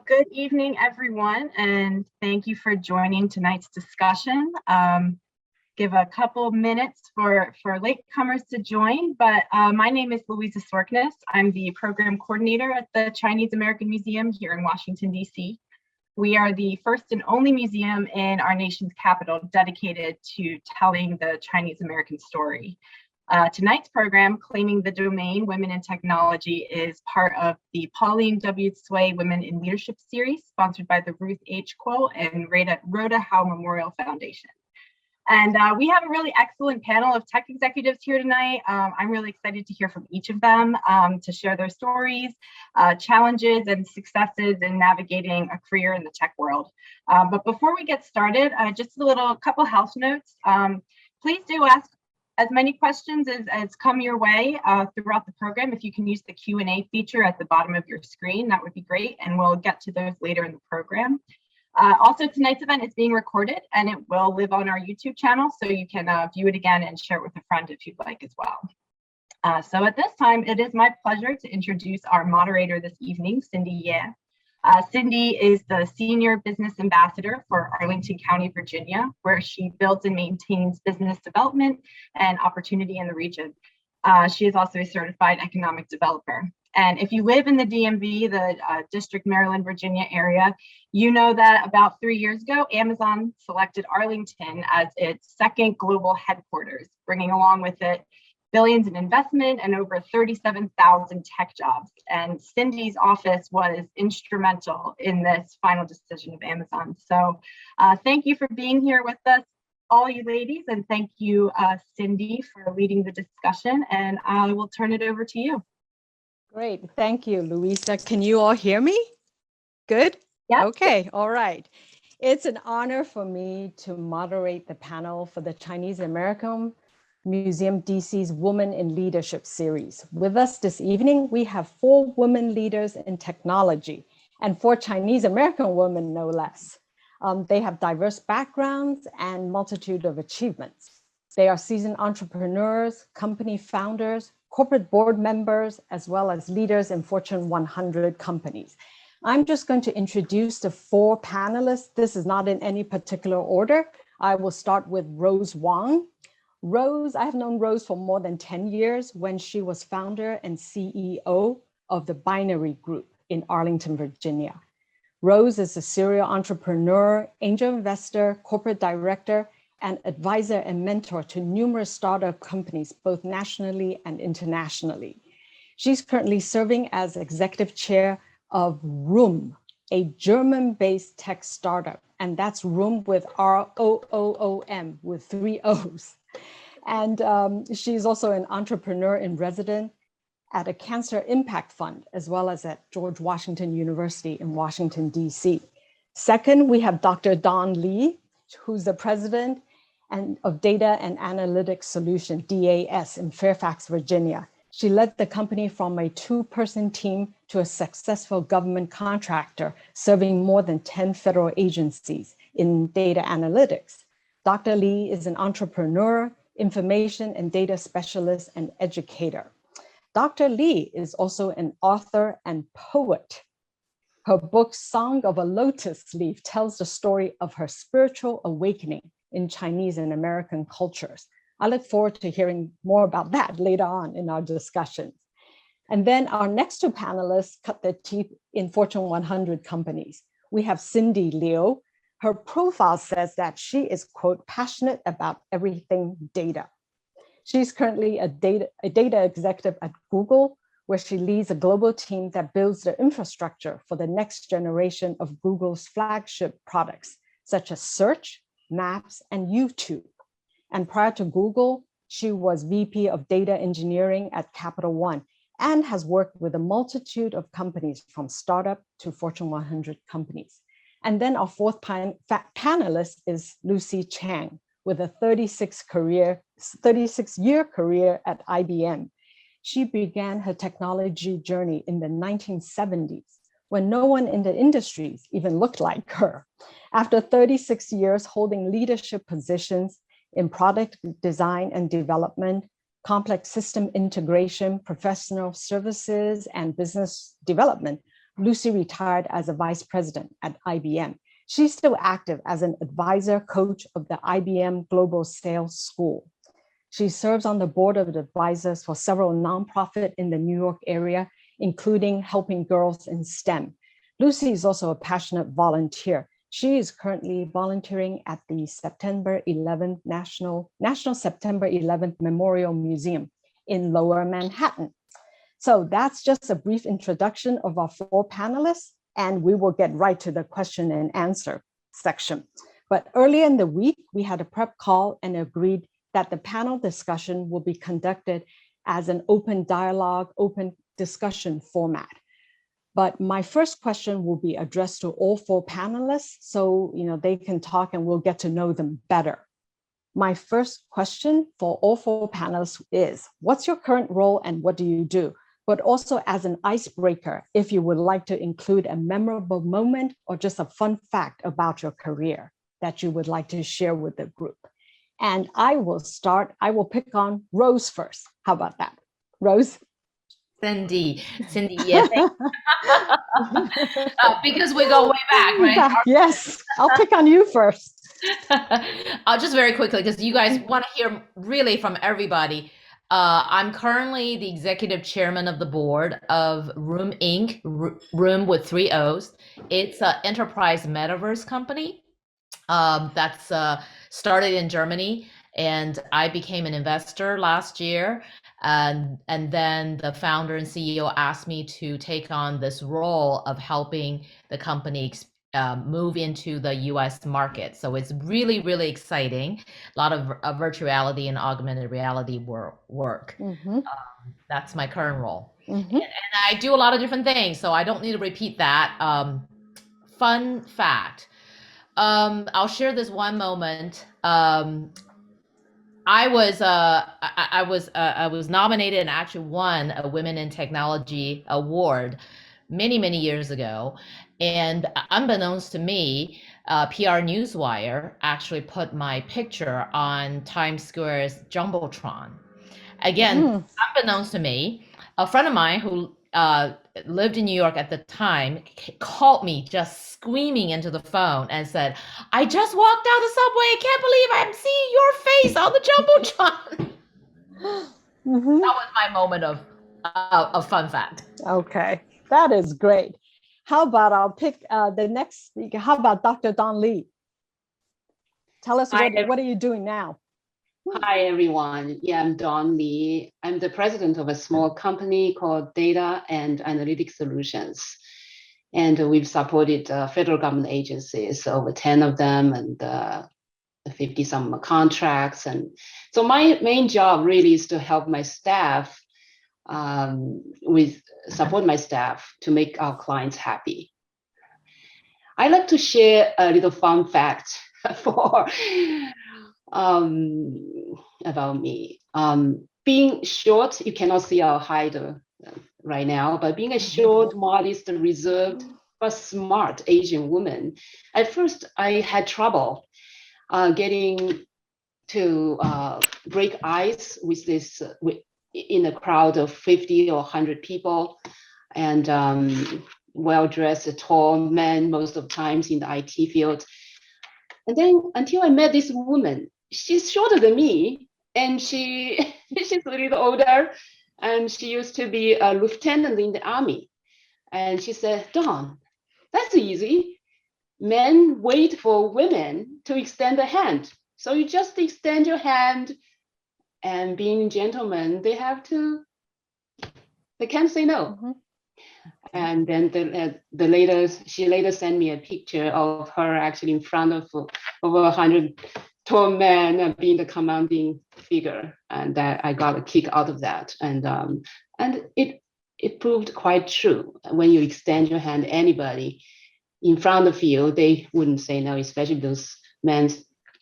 Good evening, everyone, and thank you for joining tonight's discussion. Give a couple minutes for latecomers to join, but my name is Louisa Sorkness. I'm the program coordinator at the Chinese American Museum here in Washington, D.C. We are the first and only museum in our nation's capital dedicated to telling the Chinese American story. Tonight's program, Claiming the Domain, Women in Technology, is part of the Pauline W. Tsui Women in Leadership series, sponsored by the Ruth H. Kuo and Rhoda Howe Memorial Foundation. And we have a really excellent panel of tech executives here tonight. I'm really excited to hear from each of them to share their stories, challenges, and successes in navigating a career in the tech world. But before we get started, just a couple house notes. Please do ask as many questions as come your way throughout the program. If you can use the Q&A feature at the bottom of your screen, that would be great, and we'll get to those later in the program. Also, tonight's event is being recorded and it will live on our YouTube channel, so you can view it again and share it with a friend if you'd like as well. So at this time, it is my pleasure to introduce our moderator this evening, Cindy Ye. Cindy is the Senior Business Ambassador for Arlington County, Virginia, where she builds and maintains business development and opportunity in the region. She is also a certified economic developer. And if you live in the DMV, the District, Maryland, Virginia area, you know that about 3 years ago, Amazon selected Arlington as its second global headquarters, bringing along with it billions in investment and over 37,000 tech jobs. And Cindy's office was instrumental in this final decision of Amazon. So thank you for being here with us, all you ladies, and thank you, Cindy, for leading the discussion. And I will turn it over to you. Great, thank you, Louisa. Can you all hear me? Good? Yeah. Okay, all right. It's an honor for me to moderate the panel for the Chinese American Museum DC's Women in Leadership series. With us this evening, we have 4 women leaders in technology and 4 Chinese American women, no less. They have diverse backgrounds and multitude of achievements. They are seasoned entrepreneurs, company founders, corporate board members, as well as leaders in Fortune 100 companies. I'm just going to introduce the 4 panelists. This is not in any particular order. I will start with Rose Wang. Rose, I have known Rose for more than 10 years when she was founder and CEO of the Binary Group in Arlington, Virginia. Rose is a serial entrepreneur, angel investor, corporate director, and advisor and mentor to numerous startup companies, both nationally and internationally. She's currently serving as executive chair of Rooom, a German-based tech startup, and that's Rooom with R-O-O-O-M with 3 O's. And she's also an entrepreneur in residence at a Cancer Impact Fund, as well as at George Washington University in Washington, D.C. Second, we have Dr. Dawn Lee, who's the president of Data and Analytic Solution, DAS, in Fairfax, Virginia. She led the company from a 2-person team to a successful government contractor, serving more than 10 federal agencies in data analytics. Dr. Lee is an entrepreneur, information and data specialist, and educator. Dr. Lee is also an author and poet. Her book, Song of a Lotus Leaf, tells the story of her spiritual awakening in Chinese and American cultures. I look forward to hearing more about that later on in our discussions. And then our next 2 panelists cut their teeth in Fortune 100 companies. We have Cindy Liu. Her profile says that she is, quote, passionate about everything data. She's currently a data executive at Google, where she leads a global team that builds the infrastructure for the next generation of Google's flagship products, such as Search, Maps, and YouTube. And prior to Google, she was VP of Data Engineering at Capital One and has worked with a multitude of companies from startup to Fortune 100 companies. And then our 4th panelist is Lucy Chang, with a 36-year career at IBM. She began her technology journey in the 1970s, when no one in the industries even looked like her. After 36 years holding leadership positions in product design and development, complex system integration, professional services, and business development, Lucy retired as a vice president at IBM. She's still active as an advisor coach of the IBM Global Sales School. She serves on the board of advisors for several nonprofits in the New York area, including helping girls in STEM. Lucy is also a passionate volunteer. She is currently volunteering at the September 11th National September 11th Memorial Museum in Lower Manhattan. So that's just a brief introduction of our 4 panelists, and we will get right to the question and answer section. But earlier in the week, we had a prep call and agreed that the panel discussion will be conducted as an open dialogue, open discussion format. But my first question will be addressed to all 4 panelists, so they can talk and we'll get to know them better. My first question for all 4 panelists is, what's your current role and what do you do? But also as an icebreaker, if you would like to include a memorable moment or just a fun fact about your career that you would like to share with the group. And I will pick on Rose first. How about that? Rose? Cindy, yeah, because we go way back, right? Yes, I'll pick on you first. I'll just very quickly, because you guys want to hear really from everybody. I'm currently the executive chairman of the board of Rooom Inc., Room with 3 O's. It's an enterprise metaverse company that's started in Germany, and I became an investor last year. And then the founder and CEO asked me to take on this role of helping the company move into the US market. So it's really, really exciting. A lot of virtuality and augmented reality work. Mm-hmm. That's my current role. Mm-hmm. And I do a lot of different things, so I don't need to repeat that. Fun fact. I'll share this one moment. I was nominated and actually won a Women in Technology award many years ago. And unbeknownst to me, PR Newswire actually put my picture on Times Square's Jumbotron. Again, unbeknownst to me, a friend of mine who lived in New York at the time called me just screaming into the phone and said, I just walked down the subway. I can't believe I'm seeing your face on the Jumbotron. Mm-hmm. That was my moment of fun fact. Okay, that is great. How about I'll pick the next speaker. How about Dr. Don Lee? Tell us what are you doing now? Hi, everyone. Yeah, I'm Don Lee. I'm the president of a small company called Data and Analytic Solutions. And we've supported federal government agencies, over 10 of them, and 50 some contracts. And so my main job really is to help my staff support my staff to make our clients happy. I like to share a little fun fact about me. Being short, you cannot see our height right now, but being a short, modest, reserved, but smart Asian woman, at first I had trouble getting to break ice with this in a crowd of 50 or 100 people, and well-dressed, tall men most of the times in the IT field. And then until I met this woman, she's shorter than me, and she's a little older, and she used to be a lieutenant in the army. And she said, Dawn, that's easy. Men wait for women to extend a hand. So you just extend your hand, and being gentlemen, they can't say no. Mm-hmm. And then she later sent me a picture of her actually in front of over 100 tall men being the commanding figure, and that I got a kick out of that. And it proved quite true. When you extend your hand to anybody in front of you, they wouldn't say no, especially those men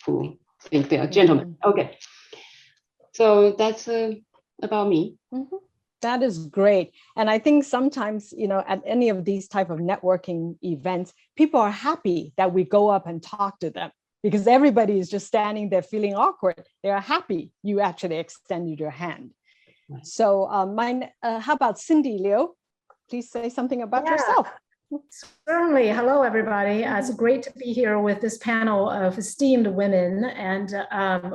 who think they are gentlemen. Mm-hmm. Okay, so that's about me. Mm-hmm. That is great. And I think sometimes, at any of these type of networking events, people are happy that we go up and talk to them, because everybody is just standing there feeling awkward. They're happy you actually extended your hand. Right. So how about Cindy Liu? Please say something about yourself. Certainly. Hello, everybody. It's great to be here with this panel of esteemed women, and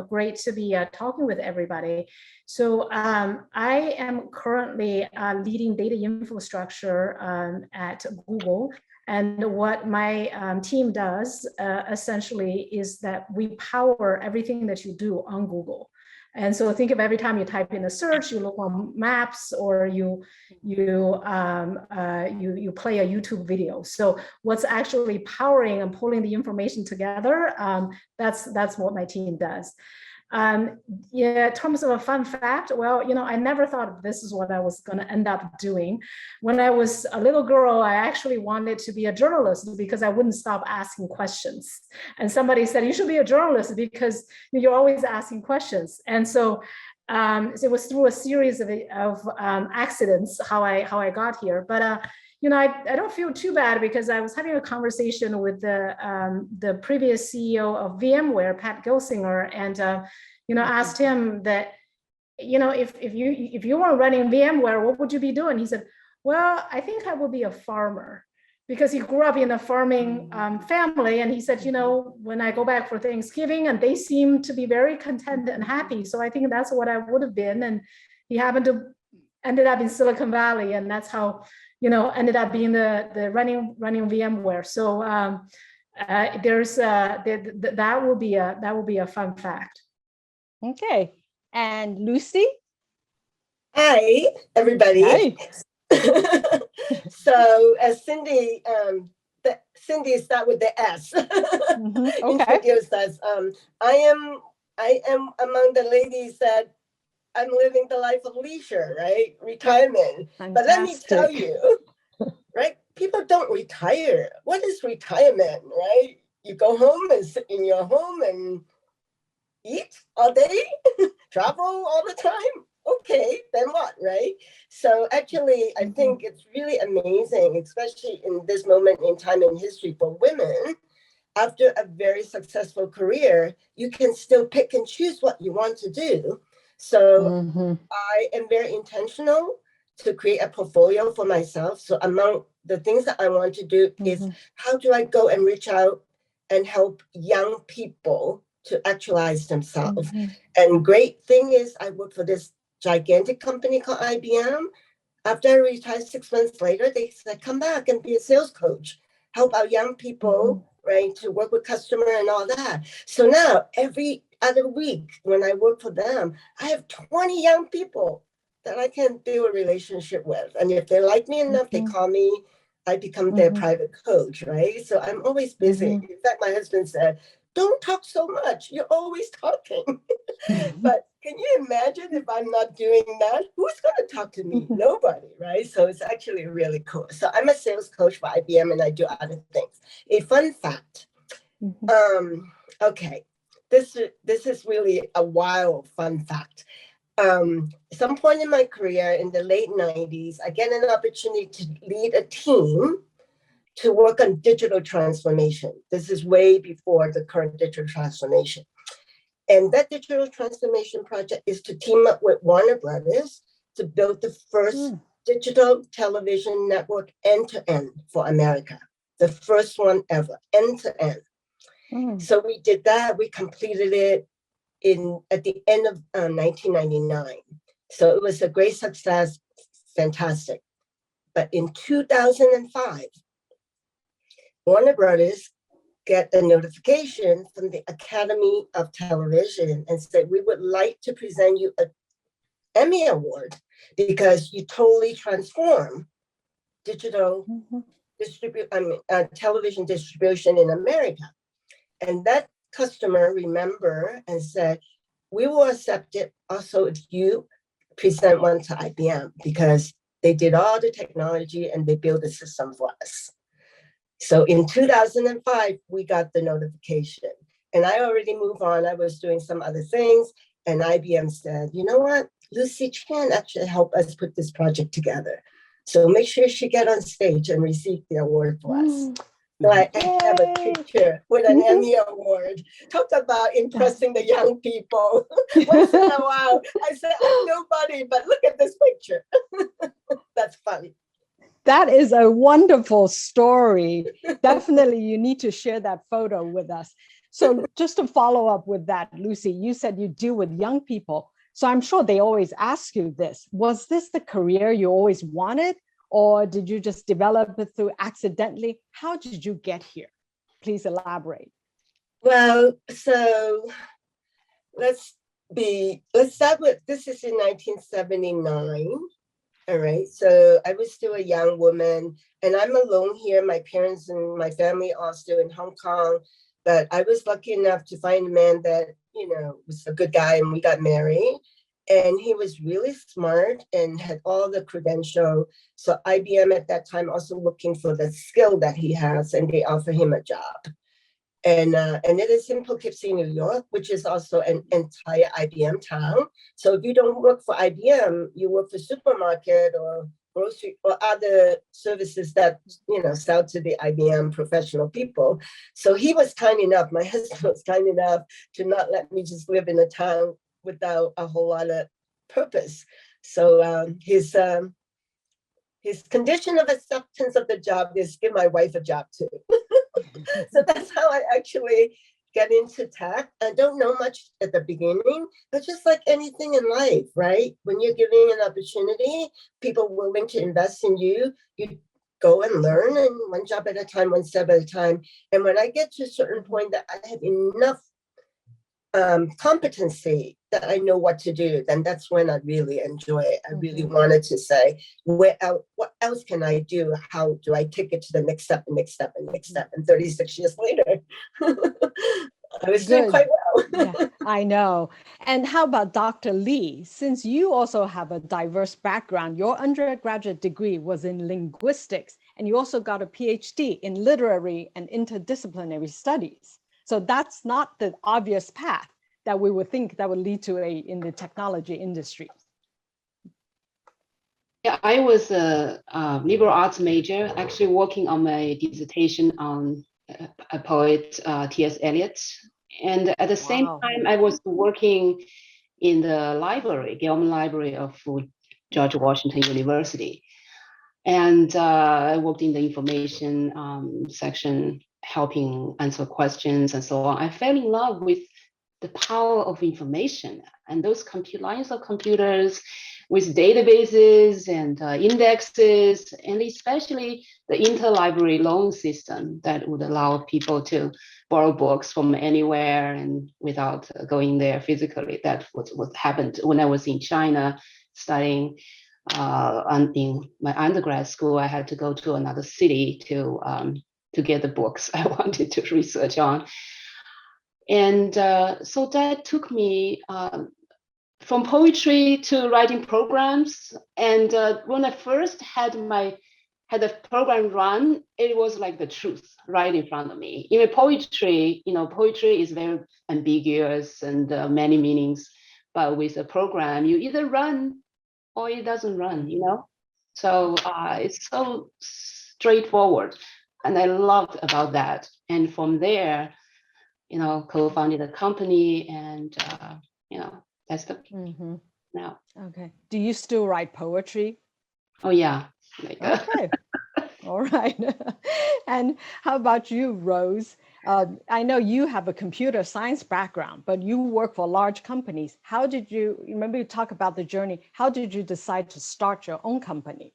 great to be talking with everybody. So I am currently leading data infrastructure at Google. And what my team does essentially is that we power everything that you do on Google. And so think of every time you type in a search, you look on maps, or you play a YouTube video. So what's actually powering and pulling the information together, that's what my team does. Yeah, in terms of a fun fact, well, I never thought this is what I was going to end up doing. When I was a little girl, I actually wanted to be a journalist because I wouldn't stop asking questions. And somebody said, you should be a journalist because you're always asking questions. And so it was through a series of accidents how I got here. But I don't feel too bad, because I was having a conversation with the previous CEO of VMware, Pat Gelsinger, and asked him that, if you were running VMware, what would you be doing? He said, well, I think I will be a farmer, because he grew up in a farming family. And he said, when I go back for Thanksgiving, and they seem to be very content and happy. So I think that's what I would have been. And he ended up in Silicon Valley, and that's how, ended up being the running VMware. So that will be a fun fact. Okay. And Lucy? Hi, everybody. Hi. So as Cindy, Cindy start with the S. Okay. Introduced us. I am among the ladies that I'm living the life of leisure, right? Retirement. Fantastic. But let me tell you, right? People don't retire. What is retirement, right? You go home and sit in your home and eat all day, travel all the time. Okay, then what, right? So actually, I think it's really amazing, especially in this moment in time in history for women. After a very successful career, you can still pick and choose what you want to do. So I am very intentional to create a portfolio for myself. So among the things that I want to do is, how do I go and reach out and help young people to actualize themselves? And great thing is, I work for this gigantic company called IBM. After I retired 6 months later, they said, come back and be a sales coach, help our young people, right, to work with customer and all that. So now every other week when I work for them, I have 20 young people that I can build a relationship with. And if they like me enough, they call me, I become their private coach, right? So I'm always busy. In fact, my husband said, don't talk so much. You're always talking. But can you imagine if I'm not doing that? Who's going to talk to me? Nobody, right? So it's actually really cool. So I'm a sales coach for IBM, and I do other things. A fun fact. Okay, this is really a wild fun fact. Some point in my career in the late 90s, I get an opportunity to lead a team to work on digital transformation. This is way before the current digital transformation. And that digital transformation project is to team up with Warner Brothers to build the first digital television network end-to-end for America. The first one ever, end-to-end. So we did that. We completed it at the end of 1999. So it was a great success, fantastic. But in 2005, Warner Brothers get a notification from the Academy of Television and said, we would like to present you an Emmy Award because you totally transform digital television distribution in America. And that customer remember and said, we will accept it also if you present one to IBM, because they did all the technology and they built a system for us. So in 2005, we got the notification, and I already moved on. I was doing some other things, and IBM said, you know what? Lucy Chan actually helped us put this project together. So make sure she get on stage and receive the award for us. So I have a picture with an Emmy Award. Talk about impressing the young people. Once in a while, I say, I'm nobody, but look at this picture. That's fun. That is a wonderful story. Definitely, you need to share that photo with us. So just to follow up with that, Lucy, you said you deal with young people. So I'm sure they always ask you this. Was this the career you always wanted? Or did you just develop it through accidentally? How did you get here? Please elaborate. Well, so let's start with, this is in 1979. All right, so I was still a young woman and I'm alone here. My parents and my family are still in Hong Kong, but I was lucky enough to find a man that, was a good guy, and we got married. And he was really smart and had all the credential. So IBM at that time also looking for the skill that he has, and they offer him a job. And it is in Poughkeepsie, New York, which is also an entire IBM town. So if you don't work for IBM, you work for supermarket or grocery or other services that sell to the IBM professional people. So he was kind enough, my husband was kind enough to not let me just live in a town without a whole lot of purpose. So his condition of acceptance of the job is give my wife a job too. So that's how I actually get into tech. I don't know much at the beginning, but just like anything in life, right? When you're giving an opportunity, people willing to invest in you, you go and learn, and one job at a time, one step at a time. And when I get to a certain point that I have enough competency that I know what to do, then that's when I really enjoy it. I really wanted to say, what else can I do? How do I take it to the next step and next step and next step? And 36 years later, I was doing quite well. Yeah, I know. And how about Dr. Lee? Since you also have a diverse background, your undergraduate degree was in linguistics, and you also got a PhD in literary and interdisciplinary studies. So that's not the obvious path that we would think that would lead to in the technology industry. Yeah, I was a liberal arts major, actually working on my dissertation on a poet, T.S. Eliot. And at the same time, I was working in the library, Gilman Library of George Washington University. And I worked in the information section, helping answer questions and so on. I fell in love with the power of information and those lines of computers with databases and indexes, and especially the interlibrary loan system that would allow people to borrow books from anywhere and without going there physically. That was what happened when I was in China studying. In my undergrad school, I had to go to another city to get the books I wanted to research on. And so that took me from poetry to writing programs. And when I first had the program run, it was like the truth right in front of me. In poetry, poetry is very ambiguous and many meanings. But with a program, you either run or it doesn't run, So it's so straightforward. And I loved about that. And from there, co-founded a company, and that's the now. Okay. Do you still write poetry? Oh yeah. Okay. All right. And how about you, Rose? I know you have a computer science background, but you work for large companies. How did you, remember you talk about the journey, how did you decide to start your own company?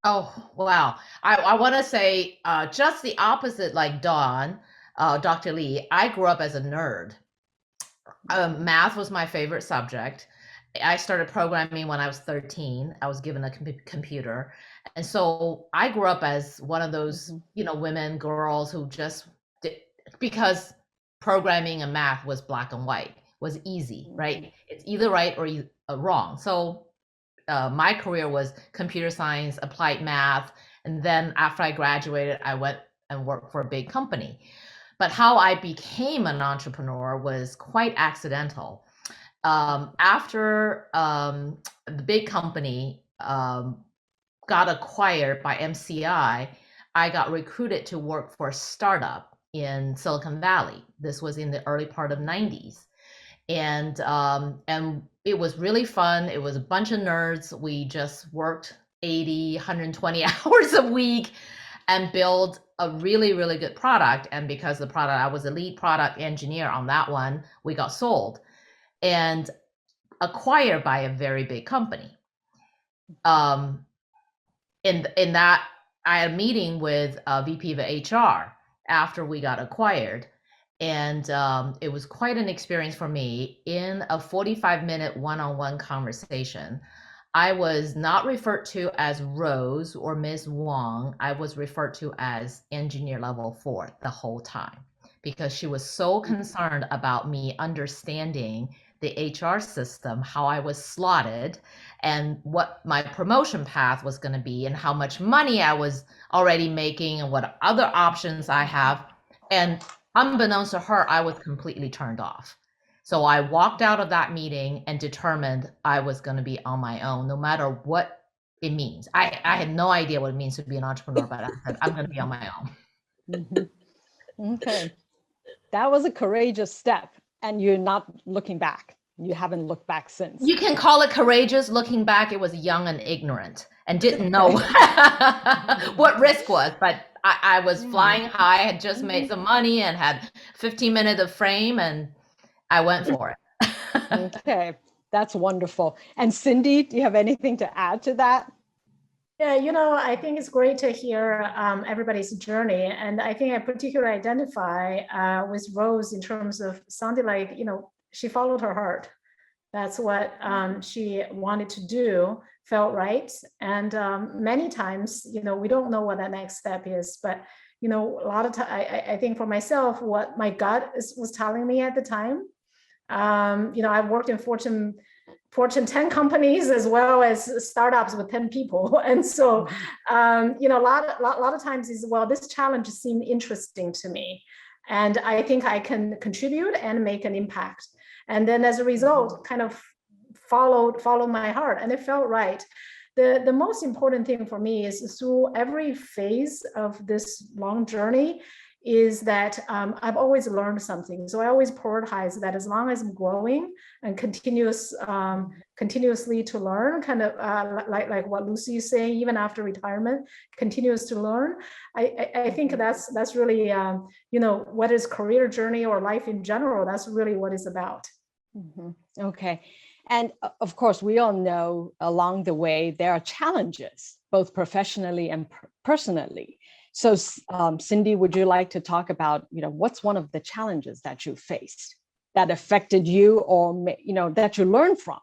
Oh, wow. I want to say just the opposite, like Dawn, Dr. Lee. I grew up as a nerd. Math was my favorite subject. I started programming when I was 13. I was given a computer. And so I grew up as one of those, women, girls who just did, because programming and math was black and white, was easy, right? It's either right or wrong. So my career was computer science, applied math. And then after I graduated, I went and worked for a big company. But how I became an entrepreneur was quite accidental. After the big company got acquired by MCI, I got recruited to work for a startup in Silicon Valley. This was in the early part of 90s. And it was really fun. It was a bunch of nerds. We just worked 80, 120 hours a week and build a really, really good product. And because the product, I was a lead product engineer on that one, we got sold and acquired by a very big company. In that, I had a meeting with a VP of HR after we got acquired. And it was quite an experience for me. In a 45-minute one-on-one conversation, I was not referred to as Rose or Ms. Wong. I was referred to as engineer level 4 the whole time because she was so concerned about me understanding the HR system, how I was slotted, and what my promotion path was going to be, and how much money I was already making, and what other options I have. And unbeknownst to her, I was completely turned off. So I walked out of that meeting and determined I was going to be on my own, no matter what it means. I had no idea what it means to be an entrepreneur, but I said, I'm going to be on my own. Okay. That was a courageous step, and you're not looking back. You haven't looked back since. You can call it courageous. Looking back, it was young and ignorant and didn't know what risk was. But I was flying high, had just made some money and had 15 minutes of fame, and I went for it. Okay, that's wonderful. And Cindy, do you have anything to add to that? Yeah, I think it's great to hear everybody's journey. And I think I particularly identify with Rose in terms of sounding like, she followed her heart. That's what she wanted to do, felt right. And many times, we don't know what that next step is, but, a lot of time, I think for myself, what my gut was telling me at the time, I've worked in Fortune 10 companies as well as startups with 10 people. And so, a lot of times is, well, this challenge seemed interesting to me. And I think I can contribute and make an impact. And then as a result, kind of followed my heart, and it felt right. The most important thing for me is through every phase of this long journey is that I've always learned something. So I always prioritize that as long as I'm growing and continuously to learn, kind of like what Lucy is saying, even after retirement, continues to learn. I think that's really, whether it's career journey or life in general, that's really what it's about. Mm-hmm. Okay. And of course, we all know along the way, there are challenges, both professionally and personally. So Cindy, would you like to talk about, what's one of the challenges that you faced that affected you or, that you learned from?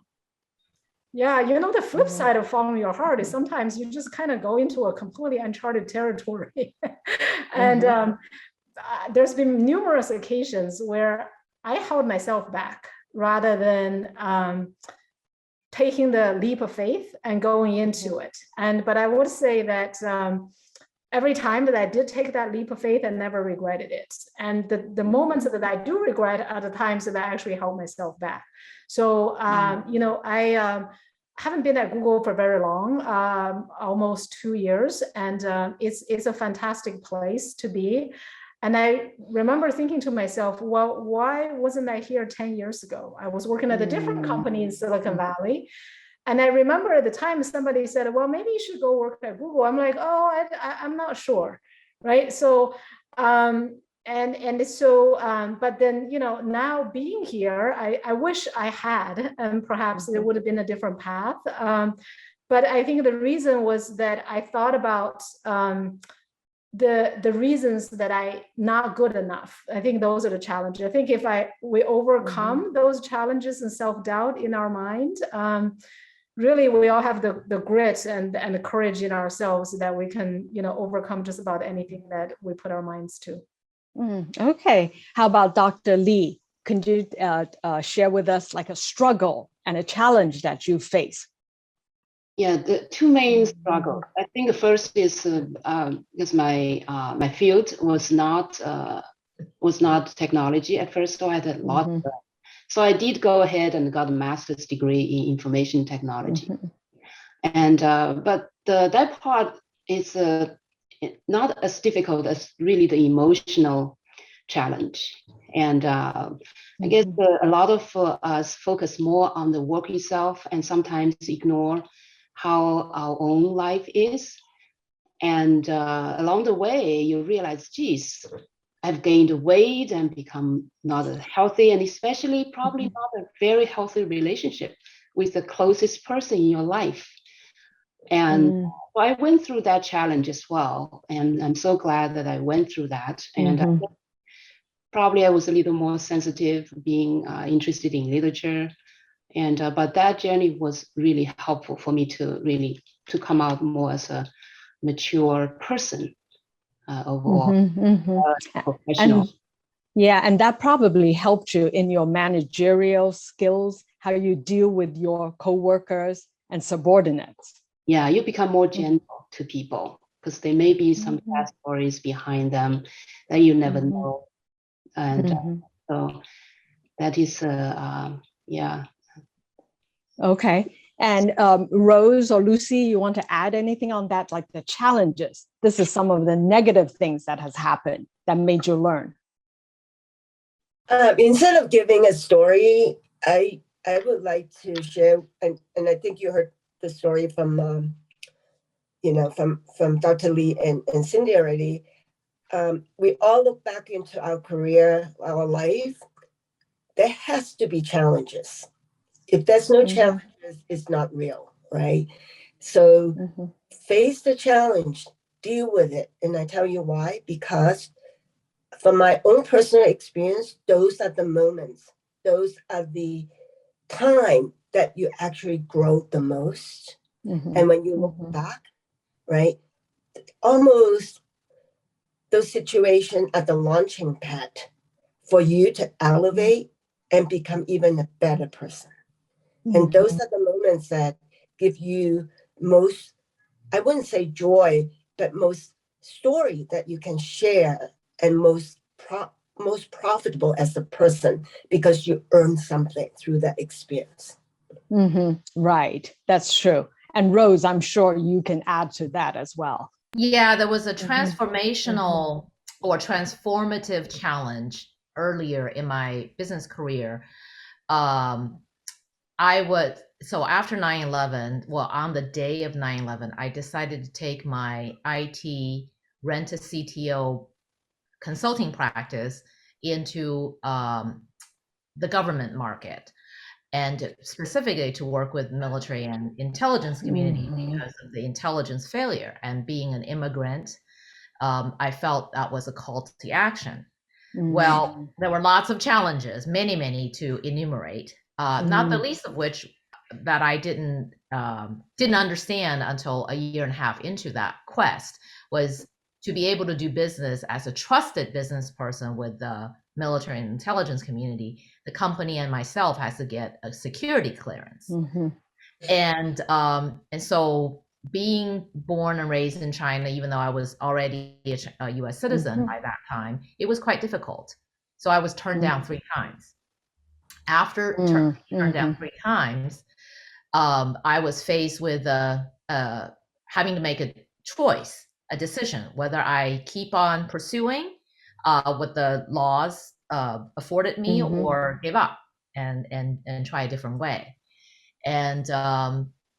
Yeah, the flip side of following your heart is sometimes you just kind of go into a completely uncharted territory. And there's been numerous occasions where I held myself back rather than taking the leap of faith and going into it. But I would say that every time that I did take that leap of faith, I never regretted it. And the moments that I do regret are the times that I actually held myself back. So, I haven't been at Google for very long, almost 2 years. And it's a fantastic place to be. And I remember thinking to myself, well, why wasn't I here 10 years ago? I was working at a different company in Silicon Valley. And I remember at the time somebody said, well, maybe you should go work at Google. I'm like, oh, I'm not sure, right? So, but then, now being here, I wish I had, and perhaps there would have been a different path. But I think the reason was that I thought about the reasons that I not good enough. I think those are the challenges. I think if we overcome those challenges and self-doubt in our mind, really, we all have the grit and the courage in ourselves that we can, overcome just about anything that we put our minds to. Okay. How about Dr. Lee? Can you share with us like a struggle and a challenge that you face? Yeah, the two main struggles. I think the first is because my field was not technology at first, so I had a lot. So I did go ahead and got a master's degree in information technology, and but that part is not as difficult as really the emotional challenge. And I guess a lot of us focus more on the work itself and sometimes ignore how our own life is. And along the way, you realize, geez, I've gained weight and become not healthy, and especially probably not a very healthy relationship with the closest person in your life. And so I went through that challenge as well. And I'm so glad that I went through that. And I think probably I was a little more sensitive, being interested in literature. And but that journey was really helpful for me to come out more as a mature person overall, professional. And yeah, and that probably helped you in your managerial skills, how you deal with your coworkers and subordinates. Yeah, you become more gentle to people because there may be some sad stories behind them that you never know. And so that is, yeah. Okay. And Rose or Lucy, you want to add anything on that, like the challenges? This is some of the negative things that has happened that made you learn. Instead of giving a story, I would like to share, and I think you heard the story from from Dr. Lee and Cindy already. We all look back into our career, our life. There has to be challenges. If there's no challenges, it's not real, right? So face the challenge, deal with it. And I tell you why, because from my own personal experience, those are the moments, those are the time that you actually grow the most. And when you look back, right, almost those situations are the launching pad for you to elevate and become even a better person. And those are the moments that give you most, I wouldn't say joy, but most story that you can share, and most profitable as a person because you earn something through that experience. Right, that's true. And Rose, I'm sure you can add to that as well. Yeah, there was a transformational or transformative challenge earlier in my business career. So after 9/11, well, on the day of 9/11, I decided to take my IT rent a CTO consulting practice into the government market, and specifically to work with military and intelligence community because of the intelligence failure. And being an immigrant, I felt that was a call to action. Well, there were lots of challenges, many to enumerate, not the least of which that I didn't understand until a year and a half into that quest was to be able to do business as a trusted business person with the military and intelligence community. The company and myself has to get a security clearance. And so being born and raised in China, even though I was already a US citizen by that time, it was quite difficult. So I was turned down 3 times. After turned down 3 times, I was faced with having to make a choice, a decision, whether I keep on pursuing what the laws afforded me or give up and try a different way. And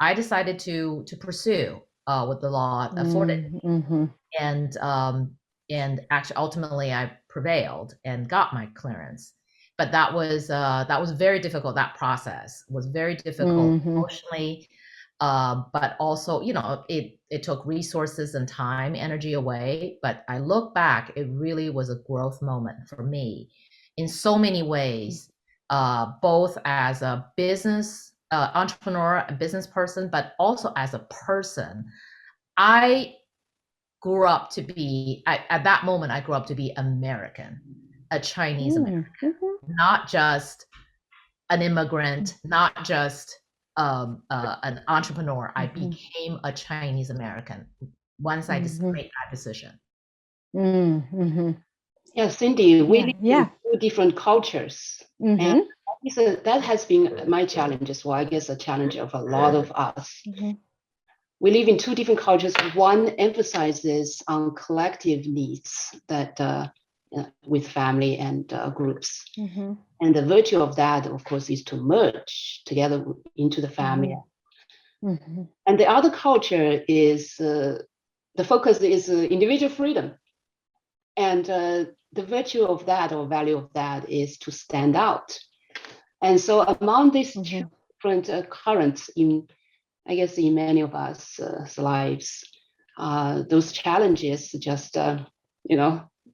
I decided to pursue what the law afforded me. And actually ultimately I prevailed and got my clearance. But that was very difficult. That process was very difficult emotionally, but also, it took resources and time, energy away. But I look back, it really was a growth moment for me in so many ways, both as a business entrepreneur, a business person, but also as a person. I grew up to be, at that moment, I grew up to be American, a Chinese American, not just an immigrant, not just an entrepreneur. I became a Chinese American once I made that decision. Yeah, Cindy, we live in 2 different cultures. And that has been my challenge as well. I guess a challenge of a lot of us. We live in 2 different cultures. One emphasizes on collective needs that with family and groups. And the virtue of that, of course, is to merge together into the family. And the other culture is, the focus is individual freedom. And the virtue of that or value of that is to stand out. And so among these different currents in, I guess, in many of us lives, those challenges just,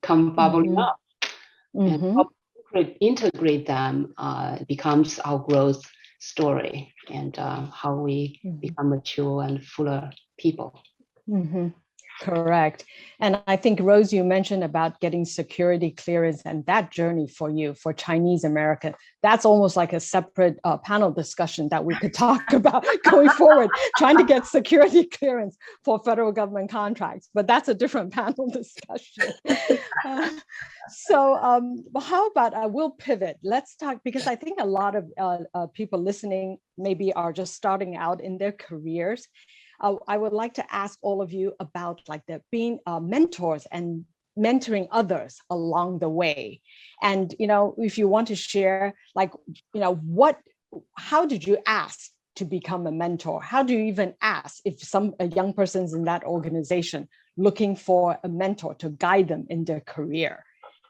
come bubbling up. And how to integrate them becomes our growth story and how we become mature and fuller people. Correct. And I think, Rose, you mentioned about getting security clearance and that journey for you, for Chinese American. That's almost like a separate panel discussion that we could talk about going forward, trying to get security clearance for federal government contracts. But that's a different panel discussion. Well, how about we'll pivot. Let's talk, because I think a lot of people listening maybe are just starting out in their careers. I would like to ask all of you about like being mentors and mentoring others along the way. And, if you want to share, like, how did you ask to become a mentor? How do you even ask if a young person's in that organization looking for a mentor to guide them in their career?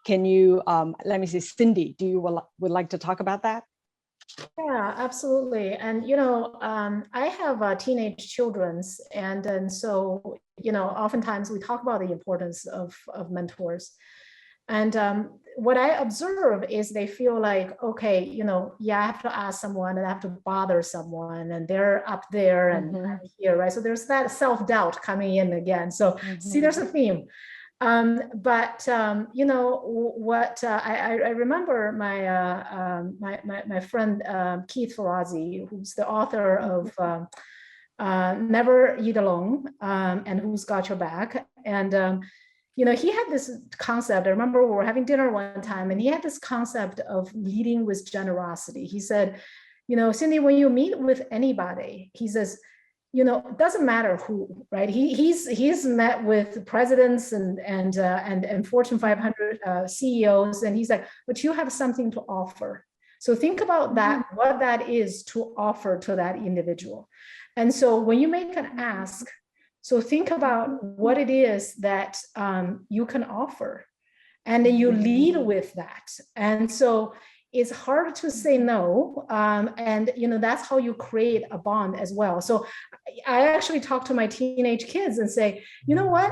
Can you, let me see, Cindy, would like to talk about that? Yeah, absolutely. And, I have teenage children. And so, oftentimes we talk about the importance of mentors. And what I observe is they feel like, okay, I have to ask someone and I have to bother someone and they're up there and I'm here, right? So there's that self-doubt coming in again. So see, there's a theme. What I remember my friend Keith Ferrazzi, who's the author of Never Eat Alone and Who's Got Your Back. And he had this concept. I remember we were having dinner one time and he had this concept of leading with generosity. He said, Cindy, when you meet with anybody, he says, it doesn't matter who, right? He's met with presidents and Fortune 500 CEOs, and he's like, but you have something to offer. So think about that, what that is to offer to that individual. And so when you make an ask, so think about what it is that you can offer, and then you lead with that. And so it's hard to say no. And that's how you create a bond as well. So I actually talk to my teenage kids and say, you know what?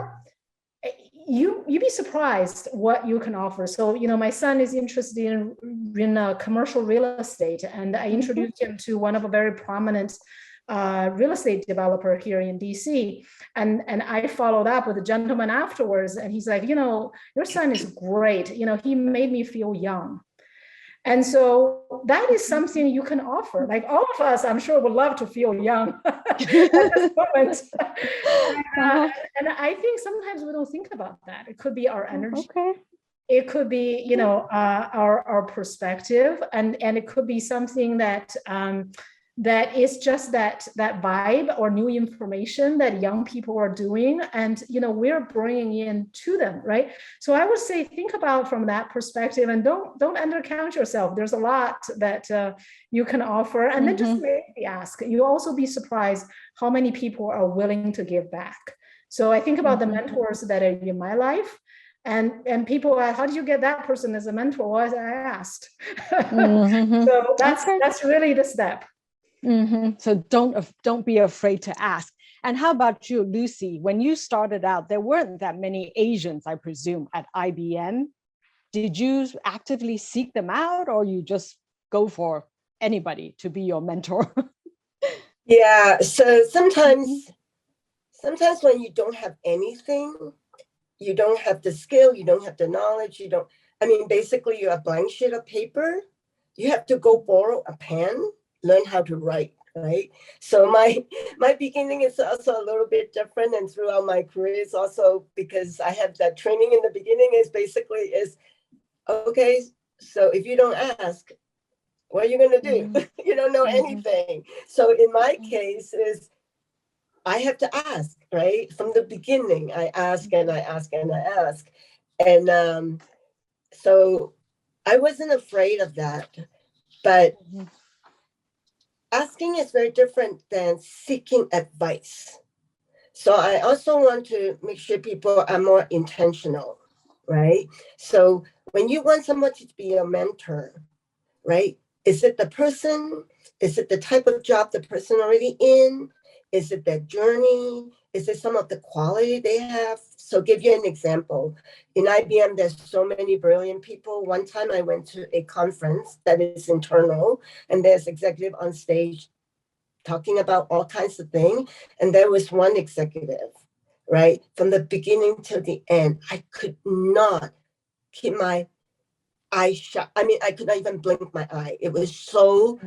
You'd be surprised what you can offer. So, my son is interested in commercial real estate, and I introduced him to one of a very prominent real estate developer here in DC. And I followed up with a gentleman afterwards, and he's like, your son is great. He made me feel young. And so that is something you can offer. Like all of us, I'm sure, would love to feel young at this moment. And I think sometimes we don't think about that. It could be our energy. Okay. It could be, our perspective, and it could be something that that is just that vibe or new information that young people are doing, and we're bringing in to them, right? So I would say think about from that perspective, and don't undercount yourself. There's a lot that you can offer, and then just make the ask. You'll also be surprised how many people are willing to give back. So I think about the mentors that are in my life. And people ask, how did you get that person as a mentor? Well, I asked. So that's really the step. So don't be afraid to ask. And how about you, Lucy? When you started out, there weren't that many Asians, I presume, at IBM. Did you actively seek them out, or you just go for anybody to be your mentor? Yeah, so sometimes when you don't have anything, you don't have the skill, you don't have the knowledge, basically you have a blank sheet of paper, you have to go borrow a pen, learn how to write, right? So my beginning is also a little bit different, and throughout my career is also because I have that training in the beginning is okay, so if you don't ask, what are you going to do? You don't know anything. So in my case is I have to ask, right? From the beginning, I ask and I ask and I ask. And so I wasn't afraid of that, but asking is very different than seeking advice. So I also want to make sure people are more intentional, right? So when you want someone to be your mentor, right? Is it the person? Is it the type of job the person already in? Is it their journey? Is it some of the quality they have? So give you an example. In IBM, there's so many brilliant people. One time I went to a conference that is internal, and there's executive on stage talking about all kinds of things. And there was one executive, right? From the beginning till the end, I could not keep my eyes shut. I mean, I could not even blink my eye. It was so,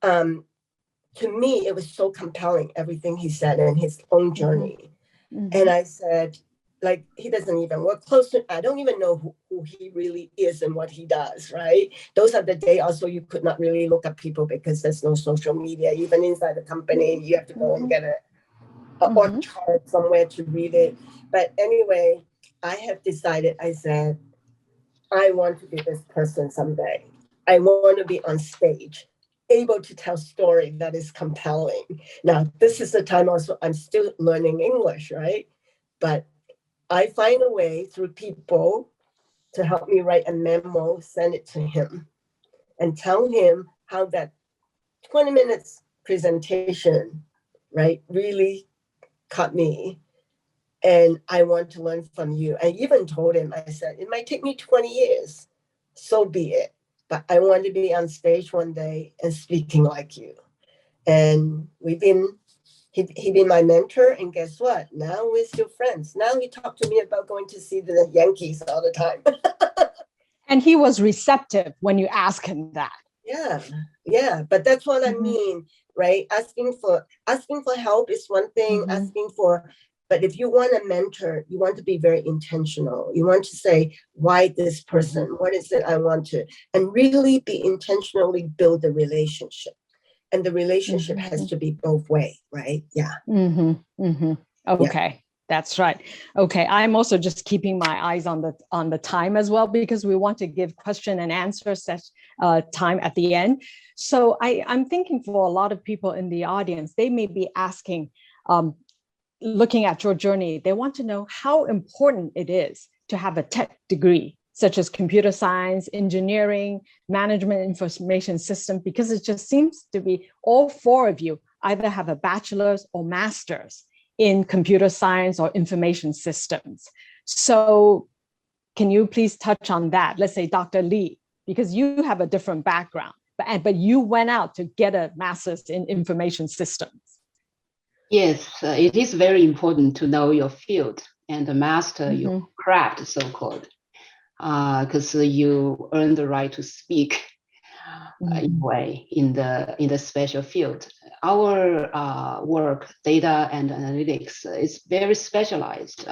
to me, it was so compelling, everything he said and his own journey. And I said, like, he doesn't even work close to, I don't even know who he really is and what he does, right? Those are the days also you could not really look at people because there's no social media. Even inside the company, you have to go and get a org chart somewhere to read it. But anyway, I have decided, I said, I want to be this person someday. I want to be on stage, able to tell story that is compelling. Now, this is the time also I'm still learning English, right? But I find a way through people to help me write a memo, send it to him, and tell him how that 20 minutes presentation, right, really caught me. And I want to learn from you. I even told him, I said, it might take me 20 years, so be it. But I want to be on stage one day and speaking like you. And he been my mentor, and guess what? Now we're still friends. Now he talked to me about going to see the Yankees all the time. And he was receptive when you asked him that. Yeah. But that's what I mean, right? Asking for help is one thing, but if you want a mentor, you want to be very intentional. You want to say, why this person? What is it I want to? And really be intentionally build the relationship. And the relationship has to be both ways, right? Yeah. Okay, that's right. Okay, I'm also just keeping my eyes on the time as well, because we want to give question and answer time at the end. So I'm thinking for a lot of people in the audience, they may be asking, looking at your journey, they want to know how important it is to have a tech degree, such as computer science, engineering, management, information system, because it just seems to be all four of you either have a bachelor's or master's in computer science or information systems. So can you please touch on that? Let's say Dr. Lee, because you have a different background, but you went out to get a master's in information systems. Yes, it is very important to know your field and master your craft, so-called, because you earn the right to speak in a way in the special field. Our work, data and analytics, is very specialized.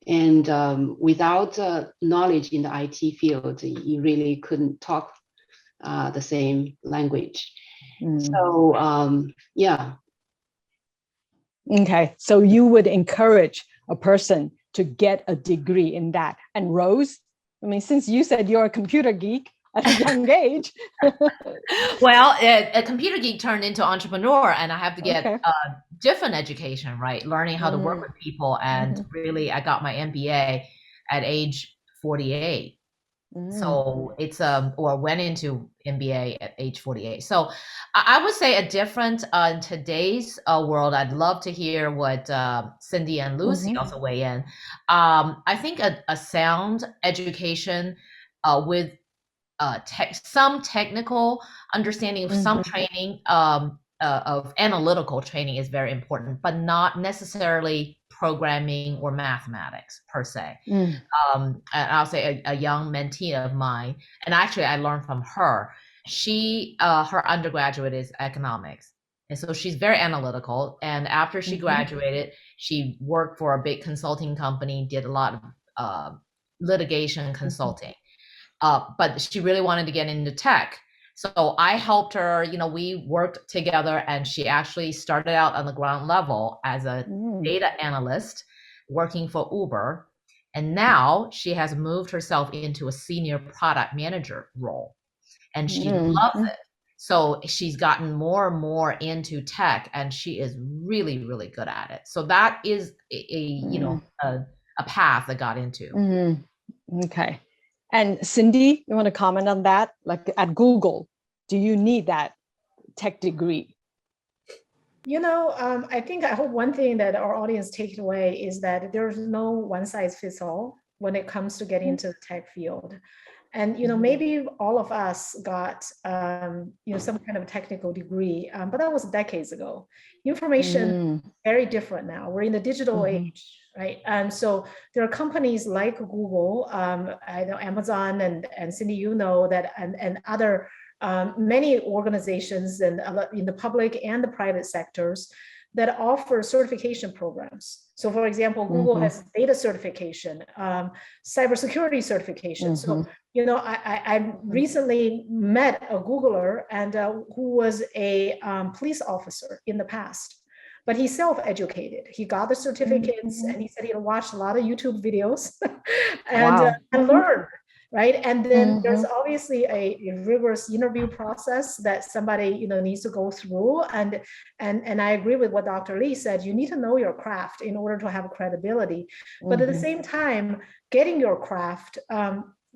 Without knowledge in the IT field, you really couldn't talk the same language. So yeah. Okay, so you would encourage a person to get a degree in that. And Rose, I mean, since you said you're a computer geek at a young age. Well, a computer geek turned into entrepreneur, and I have to get different education, right? Learning how to work with people. And really, I got my MBA at age 48. So it's or went into MBA at age 48. So I would say a different in today's world. I'd love to hear what Cindy and Lucy also weigh in. I think a sound education with some technical understanding of some training of analytical training is very important, but not necessarily programming or mathematics per se. And I'll say a young mentee of mine, and actually I learned from her. She her undergraduate is economics, and so she's very analytical. And after she graduated, she worked for a big consulting company, did a lot of litigation consulting. But she really wanted to get into tech. So I helped her, we worked together, and she actually started out on the ground level as a data analyst working for Uber. And now she has moved herself into a senior product manager role, and she loves it. So she's gotten more and more into tech, and she is really, really good at it. So that is a path I got into. Okay. And Cindy, you want to comment on that? Like at Google, do you need that tech degree? I hope one thing that our audience take away is that there's no one size fits all when it comes to getting into the tech field. And, maybe all of us got, some kind of technical degree, but that was decades ago. Information is very different now. We're in the digital age, right? And so there are companies like Google, I know Amazon and Cindy, that, and other many organizations and in the public and the private sectors that offer certification programs. So for example, Google has data certification, cybersecurity certification. So, I recently met a Googler and who was a police officer in the past, but he self-educated. He got the certificates and he said he watched a lot of YouTube videos and learned. Right. And then there's obviously a rigorous interview process that somebody, needs to go through. And I agree with what Dr. Lee said. You need to know your craft in order to have credibility. But at the same time, getting your craft,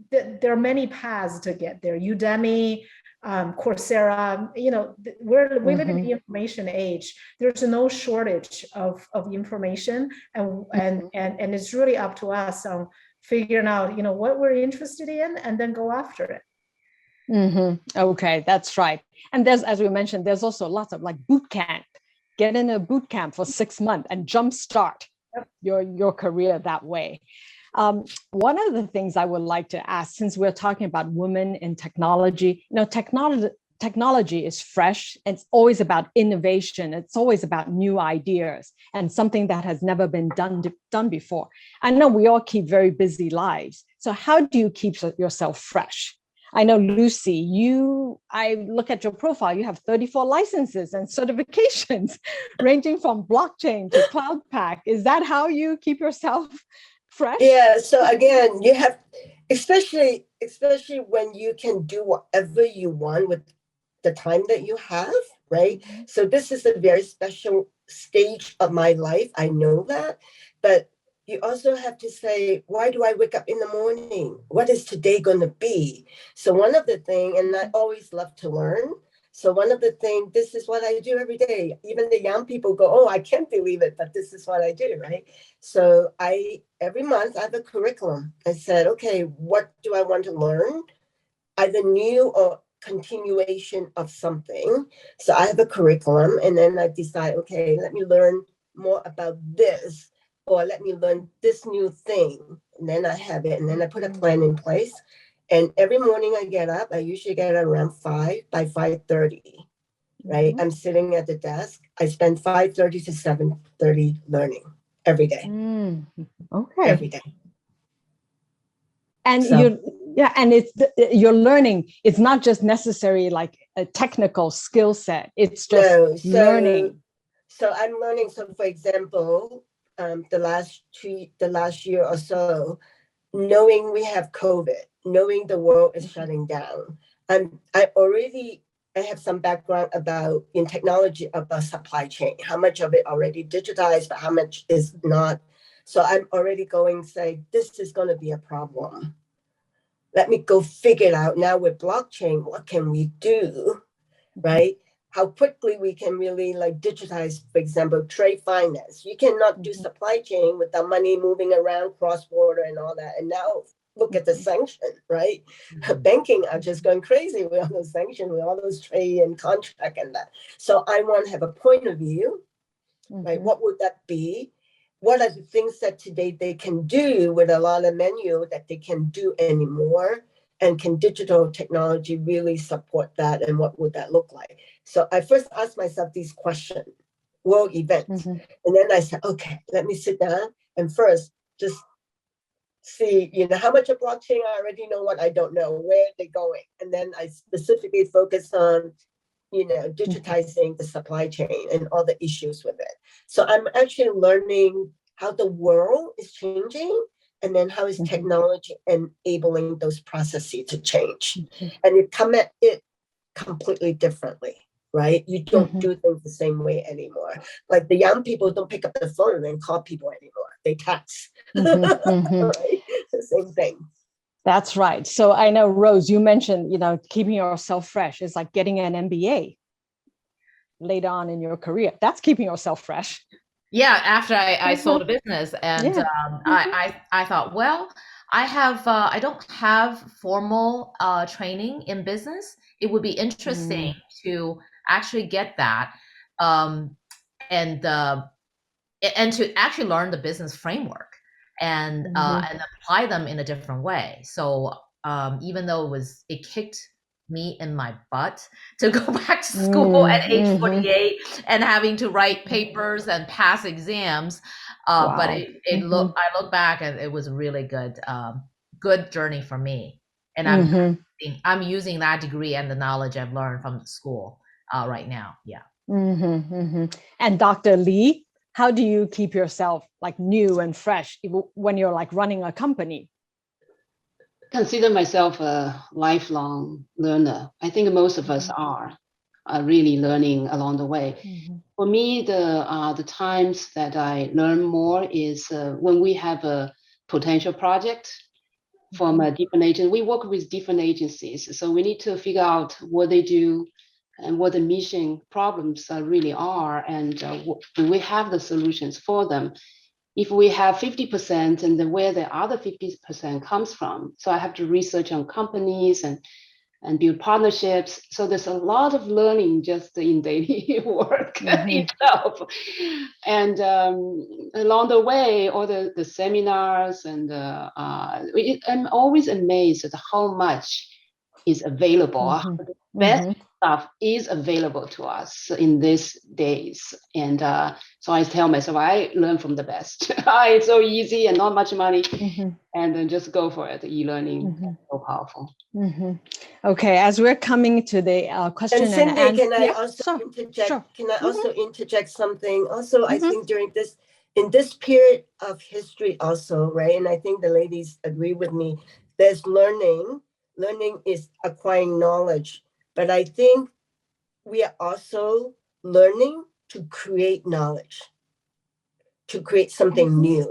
there are many paths to get there. Udemy, Coursera, we live in the information age. There's no shortage of information, and it's really up to us figuring out, what we're interested in and then go after it. Okay, that's right. And there's, as we mentioned, there's also lots of like boot camp. Get in a boot camp for 6 months and jumpstart your career that way. One of the things I would like to ask, since we're talking about women in technology, technology is fresh. It's always about innovation. It's always about new ideas and something that has never been done before. I know we all keep very busy lives. So how do you keep yourself fresh? I know, Lucy, I look at your profile, you have 34 licenses and certifications ranging from blockchain to cloud pack. Is that how you keep yourself fresh? Yeah, so again, you have, especially when you can do whatever you want with the time that you have, right? So this is a very special stage of my life. I know that, but you also have to say, why do I wake up in the morning? What is today going to be? So one of the things, and I always love to learn. So one of the things, this is what I do every day. Even the young people go, oh, I can't believe it, but this is what I do, right? So every month I have a curriculum. I said, okay, what do I want to learn? Either new or continuation of something. So I have a curriculum, and then I decide, okay, let me learn more about this, or let me learn this new thing. And then I have it, and then I put a plan in place. And every morning I get up, I usually get up around 5 by 5:30, right? I'm sitting at the desk. I spend 5:30 to 7:30 learning every day. Okay. Every day. And So, and you're learning. It's not just necessarily like a technical skill set. It's just learning. So I'm learning. So for example, the last year or so, knowing we have COVID, knowing the world is shutting down, I have some background in technology about supply chain, how much of it already digitized, but how much is not. So I'm already going to say, this is going to be a problem. Let me go figure it out now with blockchain. What can we do, right? How quickly we can really digitize, for example, trade finance. You cannot do supply chain without money moving around cross-border and all that. And now look at the sanction, right? Banking are just going crazy with all those sanctions, with all those trade and contract and that. So I want to have a point of view, right? What would that be? What are the things that today they can do with a lot of menu that they can do anymore? And can digital technology really support that? And what would that look like? So I first asked myself these questions, world events. And then I said, okay, let me sit down and first just see, how much of blockchain I already know, what I don't know, where they're going. And then I specifically focus on digitizing the supply chain and all the issues with it. So I'm actually learning how the world is changing, and then how is technology enabling those processes to change. And you come at it completely differently, right? You don't do things the same way anymore. Like the young people don't pick up the phone and call people anymore. They text, right? The same thing. That's right. So I know, Rose, you mentioned, keeping yourself fresh is like getting an MBA later on in your career. That's keeping yourself fresh. Yeah, after I sold a business, and Yeah. I thought, well, I don't have formal training in business. It would be interesting to actually get that, and to actually learn the business framework and apply them in a different way. So even though it kicked me in my butt to go back to school at age 48 and having to write papers and pass exams, but I look back and it was a really good journey for me, and I'm using that degree and the knowledge I've learned from the school right now. Yeah. And Dr. Lee, how do you keep yourself like new and fresh when you're like running a company? Consider myself a lifelong learner. I think most of us are really learning along the way. For me, the times that I learn more is when we have a potential project from a different agency. We work with different agencies, so we need to figure out what they do and what the mission problems really are, and do we have the solutions for them. If we have 50%, and then where the other 50% comes from. So I have to research on companies and build partnerships. So there's a lot of learning just in daily work itself. And along the way, all the seminars, and I'm always amazed at how much is available. The best stuff is available to us in these days. And so I tell myself, I learn from the best. It's so easy and not much money. And then just go for it. E-learning, so powerful. Okay, as we're coming to the question and Cindy, and answer. can I also interject? Sure. Can I also interject something? Also, I think in this period of history also, right? And I think the ladies agree with me, there's learning. Learning is acquiring knowledge. But I think we are also learning to create knowledge, to create something new,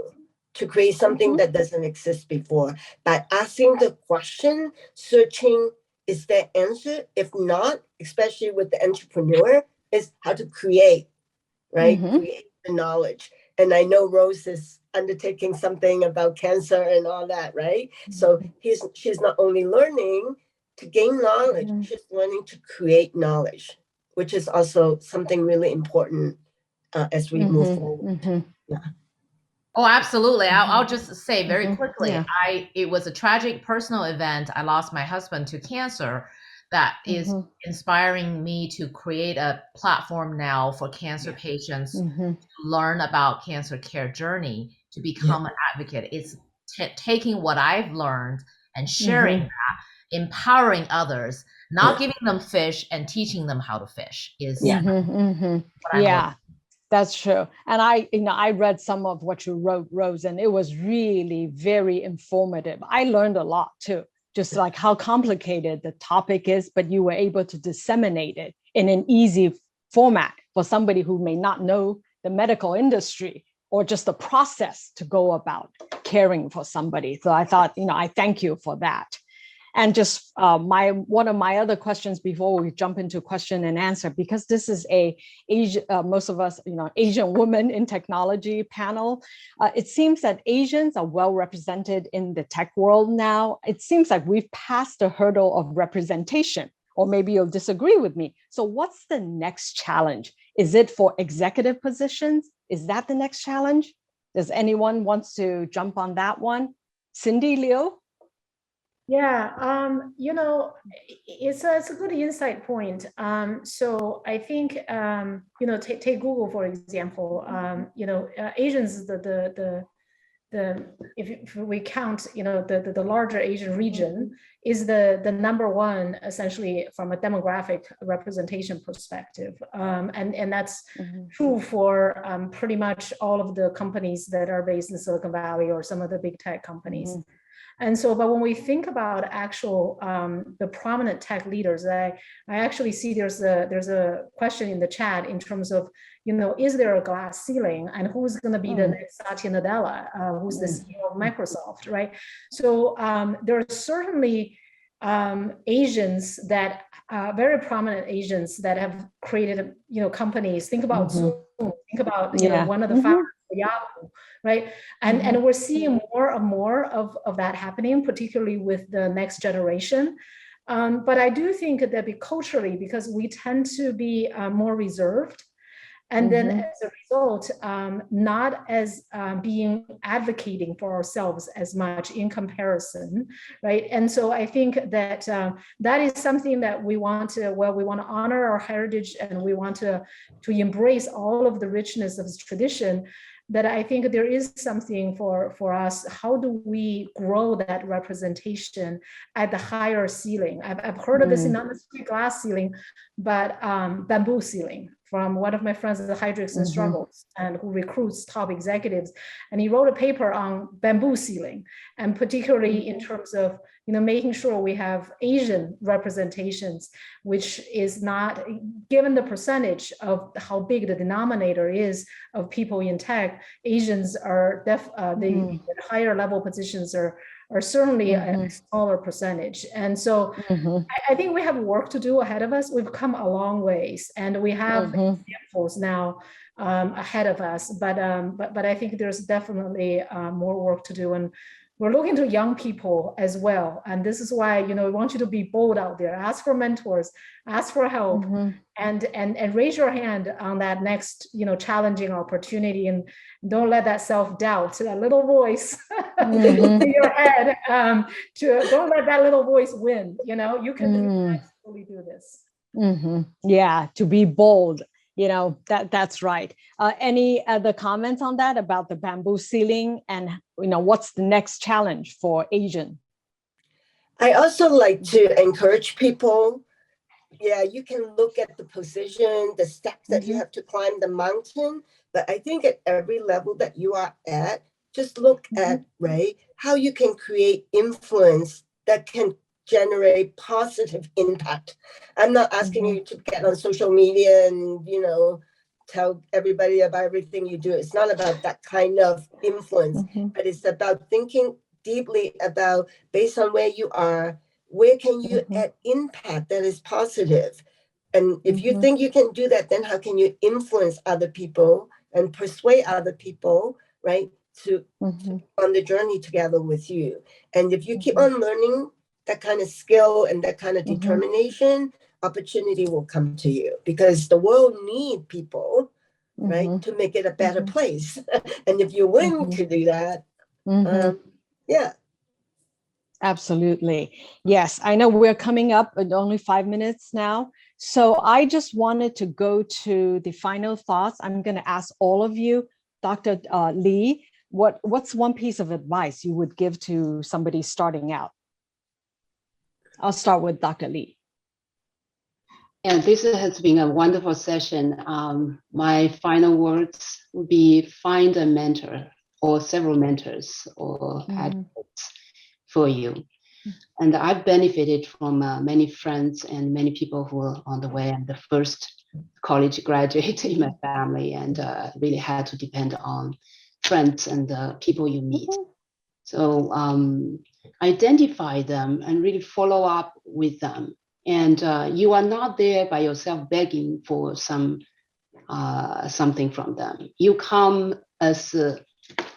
to create something that doesn't exist before. By asking the question, searching, is there answer? If not, especially with the entrepreneur, is how to create, right? Create the knowledge. And I know Rose is undertaking something about cancer and all that, right? So she's not only learning to gain knowledge, she's learning to create knowledge, which is also something really important as we move forward. Yeah. Oh, absolutely. I'll just say very quickly, it was a tragic personal event. I lost my husband to cancer. That is inspiring me to create a platform now for cancer patients to learn about cancer care journey, to become an advocate. It's taking what I've learned and sharing that, empowering others, not giving them fish and teaching them how to fish is what I'm That's true. And I read some of what you wrote, Rose, and it was really very informative. I learned a lot too, just like how complicated the topic is, but you were able to disseminate it in an easy format for somebody who may not know the medical industry or just the process to go about caring for somebody. So I thought, I thank you for that. And just one of my other questions before we jump into question and answer, because this is most of us, Asian women in technology panel. It seems that Asians are well represented in the tech world now. It seems like we've passed the hurdle of representation, or maybe you'll disagree with me. So what's the next challenge? Is it for executive positions? Is that the next challenge? Does anyone wants to jump on that one? Cindy, Liu? Yeah, it's a good insight point. So I think, take Google, for example, Asians, if we count, the larger Asian region is the number one, essentially, from a demographic representation perspective. And that's true for pretty much all of the companies that are based in Silicon Valley or some of the big tech companies. And so, but when we think about actual the prominent tech leaders, I actually see there's a question in the chat in terms of, is there a glass ceiling, and who's going to be the next Satya Nadella, who's the CEO of Microsoft, right? So there are certainly Asians that very prominent Asians that have created companies. Think about Zoom. Think about one of the founders of Yahoo, right? And we're seeing more and more of that happening, particularly with the next generation. But I do think that culturally, because we tend to be more reserved, and then as a result, not as being advocating for ourselves as much in comparison, right? And so I think that that is something that we want to honor our heritage, and we want to embrace all of the richness of this tradition. That I think there is something for us. How do we grow that representation at the higher ceiling? I've heard of this, not necessarily glass ceiling, but bamboo ceiling, from one of my friends at the Hydrix and Struggles, and who recruits top executives. And he wrote a paper on bamboo ceiling, and particularly in terms of making sure we have Asian representations, which is not, given the percentage of how big the denominator is of people in tech, Asians are the higher level positions are certainly a smaller percentage. And so I think we have work to do ahead of us. We've come a long ways, and we have examples now ahead of us. But I think there's definitely more work to do, and we're looking to young people as well. And this is why we want you to be bold out there. Ask for mentors, ask for help, and raise your hand on that next challenging opportunity, and don't let that self-doubt, that little voice in your head, don't let that little voice win. You can absolutely do this. Yeah, to be bold. That's right. Any other comments on that about the bamboo ceiling, and what's the next challenge for Asian? I also like to encourage people. Yeah, you can look at the position, the steps that you have to climb the mountain, but I think at every level that you are at, just look at, right, how you can create influence that can generate positive impact. I'm not asking you to get on social media and, tell everybody about everything you do. It's not about that kind of influence, but it's about thinking deeply about, based on where you are, where can you add impact that is positive? And if you think you can do that, then how can you influence other people and persuade other people, right, to on the journey together with you? And if you keep on learning that kind of skill and that kind of determination, opportunity will come to you, because the world needs people, right, to make it a better place. And if you're willing to do that, yeah. Absolutely. Yes, I know we're coming up in only 5 minutes now. So I just wanted to go to the final thoughts. I'm going to ask all of you, Dr. Lee, what's one piece of advice you would give to somebody starting out? I'll start with Dr. Lee. And this has been a wonderful session. My final words would be: find a mentor or several mentors or advocates for you. And I've benefited from many friends and many people who were on the way. I'm the first college graduate in my family, and really had to depend on friends and people you meet. So identify them and really follow up with them. And you are not there by yourself begging for something from them. You come as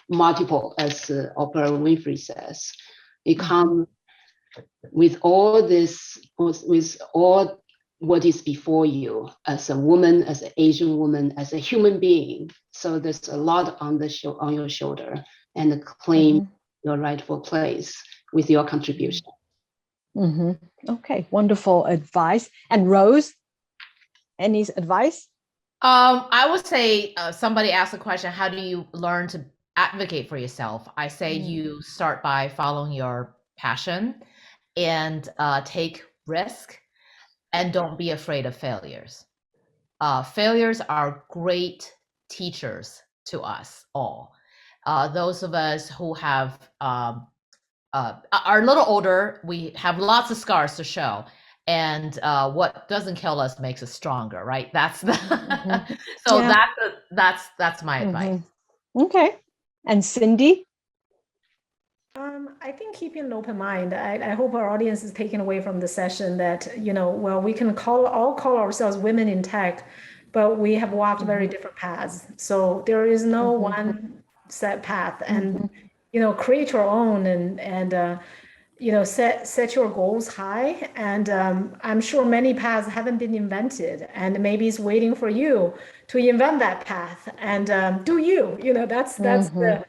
multiple, as Oprah Winfrey says. You come with all this, with all what is before you, as a woman, as an Asian woman, as a human being. So there's a lot on your shoulder, and claim your rightful place with your contribution. Okay, wonderful advice. And Rose, any advice? I would say somebody asked the question, how do you learn to advocate for yourself? I say you start by following your passion and take risk, and don't be afraid of failures. Failures are great teachers to us all. Those of us who have are a little older. We have lots of scars to show. And what doesn't kill us makes us stronger, right? That's the so Yeah. that's my advice. Okay. And Cindy? I think keeping an open mind. I hope our audience is taking away from the session that, well, we can all call ourselves women in tech, but we have walked very different paths. So there is no one set path, and, create your own and set your goals high. And I'm sure many paths haven't been invented, and maybe it's waiting for you to invent that path and do you, that's the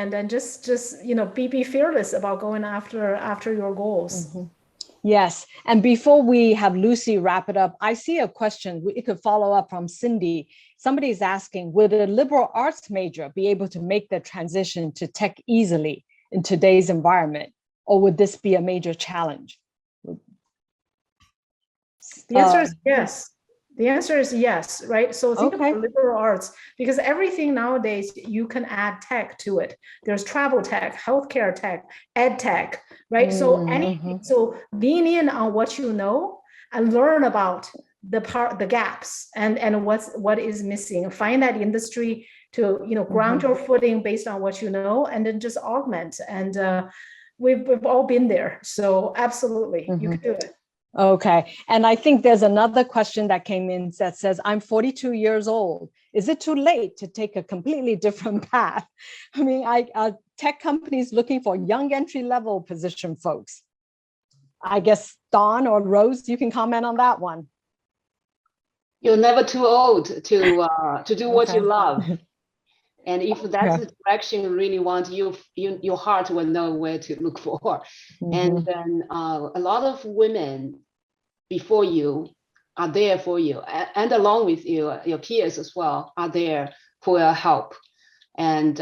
and just be fearless about going after your goals. Yes. And before we have Lucy wrap it up, I see a question. We could follow up from Cindy. Somebody's asking, would a liberal arts major be able to make the transition to tech easily in today's environment? Or would this be a major challenge? The answer is yes. The answer is yes, right? So think Okay. about liberal arts, because everything nowadays, you can add tech to it. There's travel tech, healthcare tech, ed tech, right? So lean in on what you know and learn about the gaps and what is missing. Find that industry to, ground your footing based on what you know, and then just augment. And we've all been there. So absolutely, you can do it. Okay. And I think there's another question that came in that says, I'm 42 years old. Is it too late to take a completely different path? I mean, tech companies looking for young entry-level position folks. I guess Dawn or Rose, you can comment on that one. You're never too old to do what you love. And if that's the direction you really want, your heart will know where to look for. And then a lot of women before you are there for you, and along with you, your peers as well are there for your help. And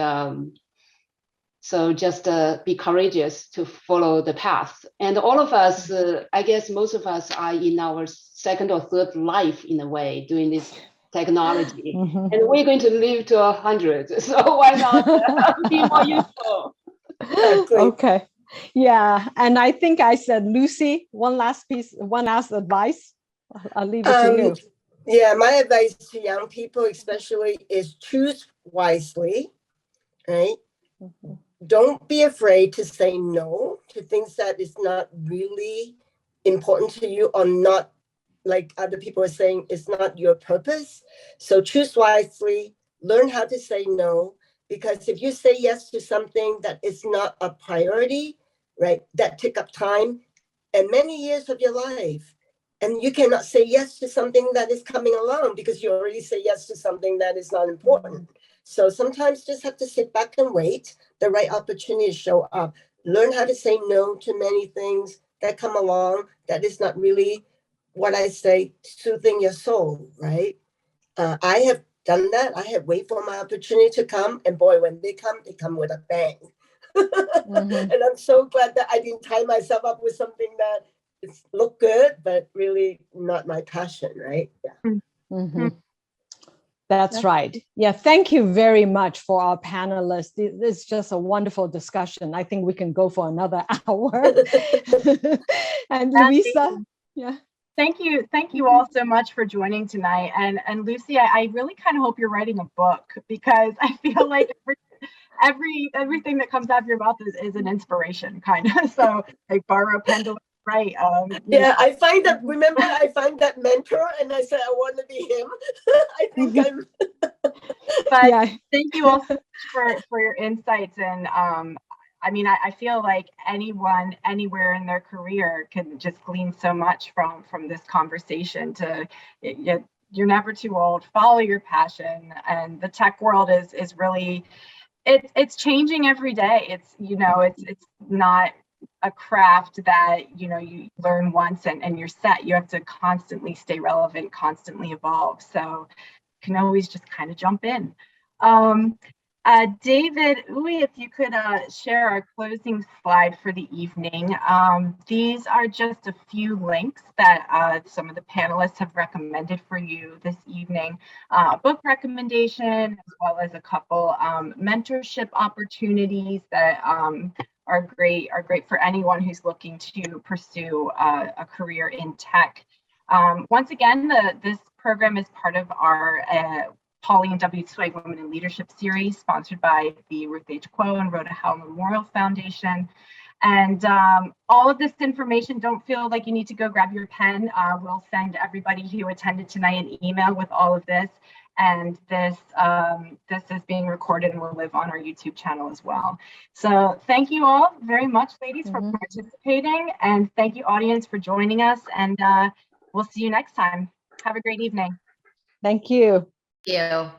so just be courageous to follow the path. And all of us, I guess most of us are in our second or third life in a way doing this technology, and we're going to live to 100. So why not be more useful? Exactly. Okay. Yeah. And I think I said, Lucy, one last advice. I'll leave it to you. Yeah, my advice to young people especially is choose wisely, right? Don't be afraid to say no to things that is not really important to you, or not, like other people are saying, it's not your purpose. So choose wisely, learn how to say no, because if you say yes to something that is not a priority, right, that take up time and many years of your life, and you cannot say yes to something that is coming along because you already say yes to something that is not important. So sometimes just have to sit back and wait the right opportunity to show up. Learn how to say no to many things that come along that is not really, what I say, soothing your soul, right? I have done that. I have waited for my opportunity to come, and boy, when they come with a bang. And I'm so glad that I didn't tie myself up with something that looked good, but really not my passion, right? Yeah. That's right. Yeah, thank you very much for our panelists. It's just a wonderful discussion. I think we can go for another hour. And Louisa, yeah. Thank you all so much for joining tonight. And Lucy, I really kind of hope you're writing a book, because I feel like everything that comes out of your mouth is an inspiration, kind of. So like borrow a pen to write. Yeah, I find that, remember, I find that mentor, and I said I want to be him. I think I'm. But thank you all so much for your insights. And I mean, I feel like anyone anywhere in their career can just glean so much from this conversation. You're never too old. Follow your passion, and the tech world is really it's changing every day. It's it's not a craft that you learn once and you're set. You have to constantly stay relevant, constantly evolve. So you can always just kind of jump in. David, Uwe, if you could share our closing slide for the evening. These are just a few links that some of the panelists have recommended for you this evening. Book recommendation, as well as a couple mentorship opportunities that are great for anyone who's looking to pursue a career in tech. Once again, this program is part of our Polly and W. Sway Women in Leadership series, sponsored by the Ruth H. Kuo and Rhoda Howe Memorial Foundation. And all of this information, don't feel like you need to go grab your pen. We'll send everybody who attended tonight an email with all of this. And this is being recorded and will live on our YouTube channel as well. So thank you all very much, ladies, for participating. And thank you, audience, for joining us. And we'll see you next time. Have a great evening. Thank you. Thank you.